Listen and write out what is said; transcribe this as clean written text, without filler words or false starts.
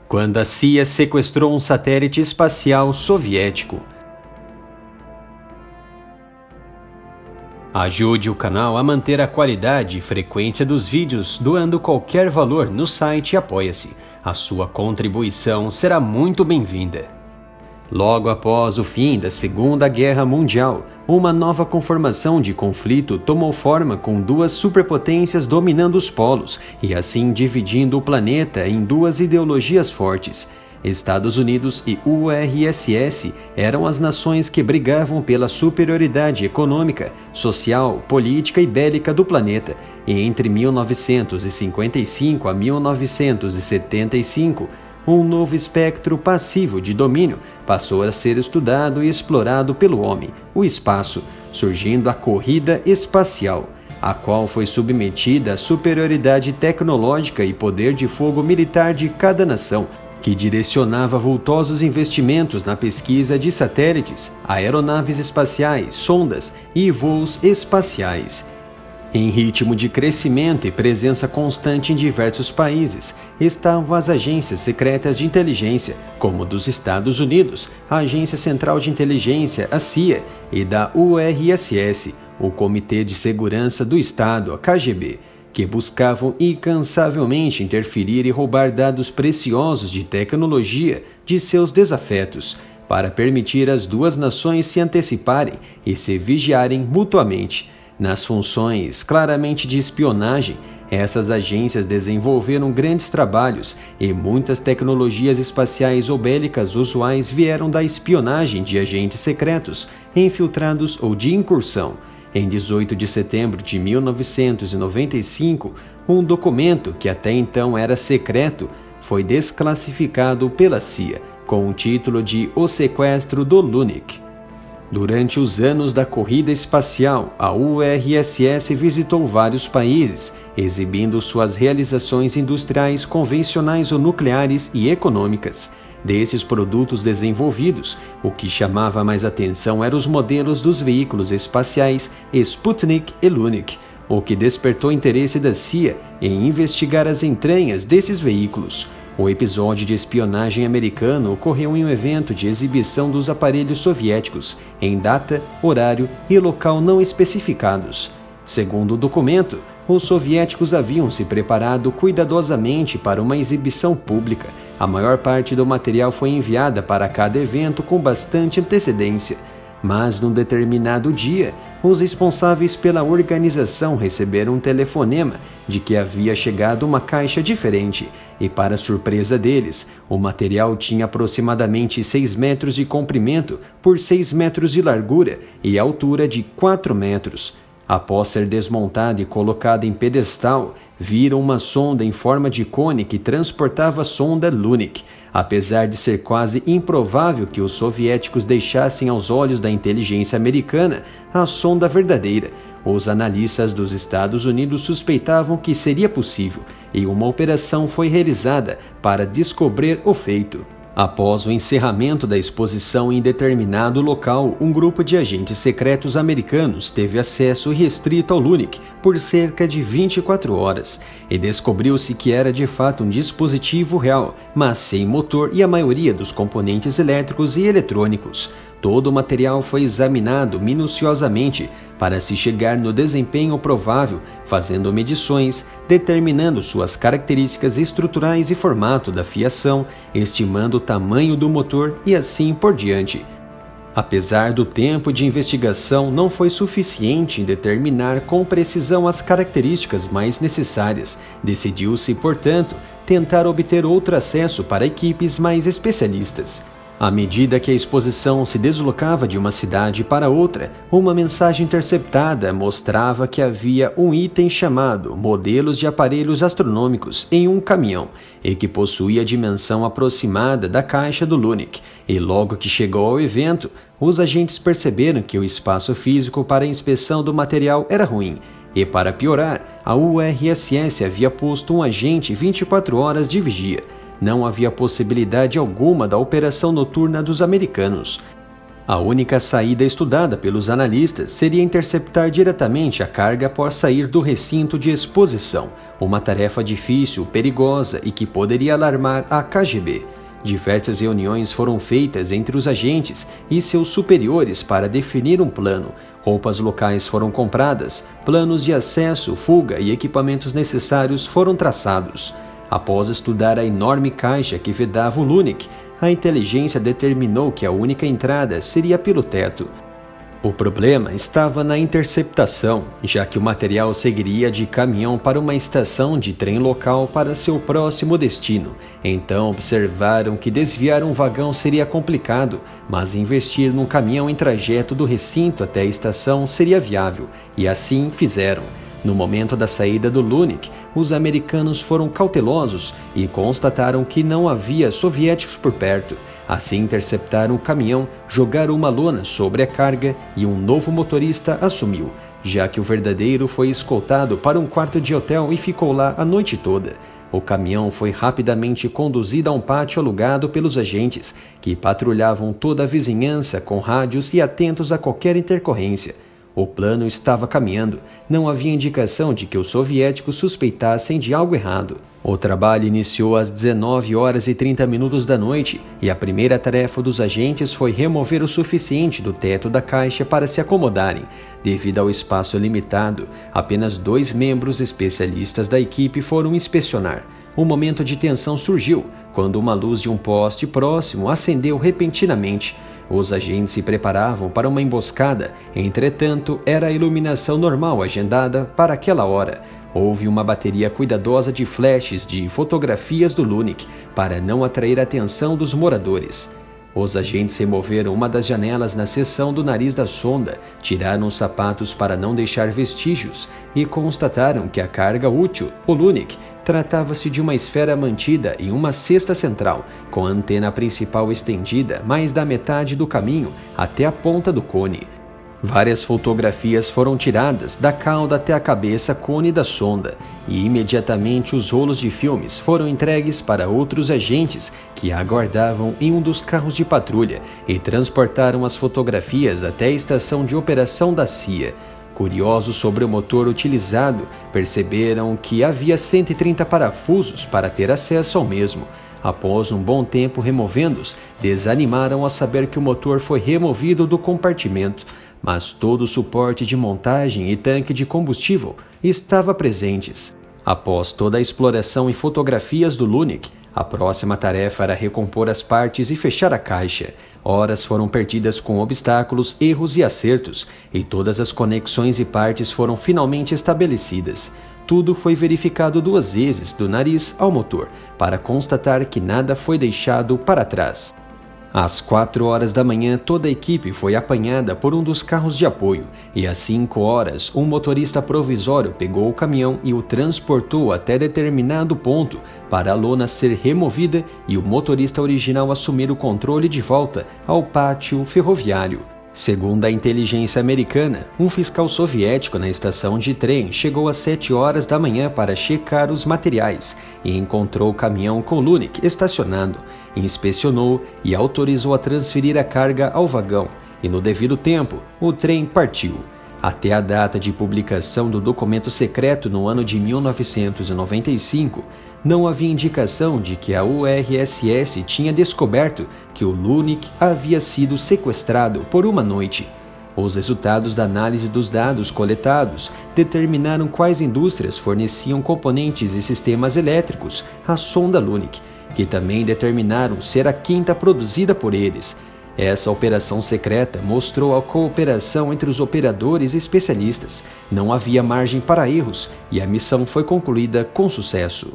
quando a CIA sequestrou um satélite espacial soviético. Ajude o canal a manter a qualidade e frequência dos vídeos doando qualquer valor no site Apoia-se. A sua contribuição será muito bem-vinda. Logo após o fim da Segunda Guerra Mundial, uma nova conformação de conflito tomou forma com duas superpotências dominando os polos e assim dividindo o planeta em duas ideologias fortes. Estados Unidos e URSS eram as nações que brigavam pela superioridade econômica, social, política e bélica do planeta, e entre 1955 a 1975, um novo espectro passivo de domínio passou a ser estudado e explorado pelo homem, o espaço, surgindo a corrida espacial, a qual foi submetida à superioridade tecnológica e poder de fogo militar de cada nação, que direcionava vultosos investimentos na pesquisa de satélites, aeronaves espaciais, sondas e voos espaciais. Em ritmo de crescimento e presença constante em diversos países, estavam as agências secretas de inteligência, como dos Estados Unidos, a Agência Central de Inteligência, a CIA, e da URSS, o Comitê de Segurança do Estado, a KGB, que buscavam incansavelmente interferir e roubar dados preciosos de tecnologia de seus desafetos, para permitir às duas nações se anteciparem e se vigiarem mutuamente. Nas funções claramente de espionagem, essas agências desenvolveram grandes trabalhos e muitas tecnologias espaciais ou bélicas usuais vieram da espionagem de agentes secretos, infiltrados ou de incursão. Em 18 de setembro de 1995, um documento que até então era secreto foi desclassificado pela CIA, com o título de O Sequestro do Lunik. Durante os anos da corrida espacial, a URSS visitou vários países, exibindo suas realizações industriais convencionais ou nucleares e econômicas. Desses produtos desenvolvidos, o que chamava mais atenção eram os modelos dos veículos espaciais Sputnik e Lunik, o que despertou interesse da CIA em investigar as entranhas desses veículos. O episódio de espionagem americano ocorreu em um evento de exibição dos aparelhos soviéticos, em data, horário e local não especificados. Segundo o documento, os soviéticos haviam se preparado cuidadosamente para uma exibição pública. A maior parte do material foi enviada para cada evento com bastante antecedência. Mas, num determinado dia, os responsáveis pela organização receberam um telefonema de que havia chegado uma caixa diferente e, para surpresa deles, o material tinha aproximadamente 6 metros de comprimento por 6 metros de largura e altura de 4 metros. Após ser desmontada e colocada em pedestal, viram uma sonda em forma de cone que transportava a sonda Lunik. Apesar de ser quase improvável que os soviéticos deixassem aos olhos da inteligência americana a sonda verdadeira, os analistas dos Estados Unidos suspeitavam que seria possível, e uma operação foi realizada para descobrir o feito. Após o encerramento da exposição em determinado local, um grupo de agentes secretos americanos teve acesso restrito ao Lunik por cerca de 24 horas e descobriu-se que era de fato um dispositivo real, mas sem motor e a maioria dos componentes elétricos e eletrônicos. Todo o material foi examinado minuciosamente para se chegar no desempenho provável, fazendo medições, determinando suas características estruturais e formato da fiação, estimando o tamanho do motor e assim por diante. Apesar do tempo de investigação, não foi suficiente em determinar com precisão as características mais necessárias. Decidiu-se, portanto, tentar obter outro acesso para equipes mais especialistas. À medida que a exposição se deslocava de uma cidade para outra, uma mensagem interceptada mostrava que havia um item chamado Modelos de Aparelhos Astronômicos em um caminhão e que possuía a dimensão aproximada da caixa do Lunik. E logo que chegou ao evento, os agentes perceberam que o espaço físico para a inspeção do material era ruim. E para piorar, a URSS havia posto um agente 24 horas de vigia. Não havia possibilidade alguma da operação noturna dos americanos. A única saída estudada pelos analistas seria interceptar diretamente a carga após sair do recinto de exposição. uma tarefa difícil, perigosa e que poderia alarmar a KGB. Diversas reuniões foram feitas entre os agentes e seus superiores para definir um plano. Roupas locais foram compradas, planos de acesso, fuga e equipamentos necessários foram traçados. Após estudar a enorme caixa que vedava o Lunik, a inteligência determinou que a única entrada seria pelo teto. O problema estava na interceptação, já que o material seguiria de caminhão para uma estação de trem local para seu próximo destino. Então observaram que desviar um vagão seria complicado, mas investir num caminhão em trajeto do recinto até a estação seria viável, e assim fizeram. No momento da saída do Lunik, os americanos foram cautelosos e constataram que não havia soviéticos por perto. Assim interceptaram o caminhão, jogaram uma lona sobre a carga e um novo motorista assumiu, já que o verdadeiro foi escoltado para um quarto de hotel e ficou lá a noite toda. O caminhão foi rapidamente conduzido a um pátio alugado pelos agentes, que patrulhavam toda a vizinhança com rádios e atentos a qualquer intercorrência. O plano estava caminhando, não havia indicação de que os soviéticos suspeitassem de algo errado. O trabalho iniciou às 19h30 da noite e a primeira tarefa dos agentes foi remover o suficiente do teto da caixa para se acomodarem. Devido ao espaço limitado, apenas 2 membros especialistas da equipe foram inspecionar. Um momento de tensão surgiu quando uma luz de um poste próximo acendeu repentinamente. Os agentes se preparavam para uma emboscada, entretanto, era a iluminação normal agendada para aquela hora. Houve uma bateria cuidadosa de flashes de fotografias do Lunik para não atrair a atenção dos moradores. Os agentes removeram uma das janelas na seção do nariz da sonda, tiraram os sapatos para não deixar vestígios e constataram que a carga útil, o Lunik, tratava-se de uma esfera mantida em uma cesta central, com a antena principal estendida mais da metade do caminho até a ponta do cone. Várias fotografias foram tiradas da cauda até a cabeça cone da sonda e imediatamente os rolos de filmes foram entregues para outros agentes que aguardavam em um dos carros de patrulha e transportaram as fotografias até a estação de operação da CIA. Curiosos sobre o motor utilizado, perceberam que havia 130 parafusos para ter acesso ao mesmo. Após um bom tempo removendo-os, desanimaram ao saber que o motor foi removido do compartimento, mas todo o suporte de montagem e tanque de combustível estava presentes. Após toda a exploração e fotografias do Lunik, a próxima tarefa era recompor as partes e fechar a caixa. Horas foram perdidas com obstáculos, erros e acertos, e todas as conexões e partes foram finalmente estabelecidas. Tudo foi verificado 2 vezes, do nariz ao motor, para constatar que nada foi deixado para trás. Às 4h da manhã, toda a equipe foi apanhada por um dos carros de apoio e às 5h, um motorista provisório pegou o caminhão e o transportou até determinado ponto para a lona ser removida e o motorista original assumir o controle de volta ao pátio ferroviário. Segundo a inteligência americana, um fiscal soviético na estação de trem chegou às 7h da manhã para checar os materiais e encontrou o caminhão com Lunik estacionado. Inspecionou e autorizou a transferir a carga ao vagão, e no devido tempo, o trem partiu. Até a data de publicação do documento secreto no ano de 1995, não havia indicação de que a URSS tinha descoberto que o Lunik havia sido sequestrado por uma noite. Os resultados da análise dos dados coletados determinaram quais indústrias forneciam componentes e sistemas elétricos à sonda Lunik, que também determinaram ser a 5ª produzida por eles. Essa operação secreta mostrou a cooperação entre os operadores e especialistas. Não havia margem para erros e a missão foi concluída com sucesso.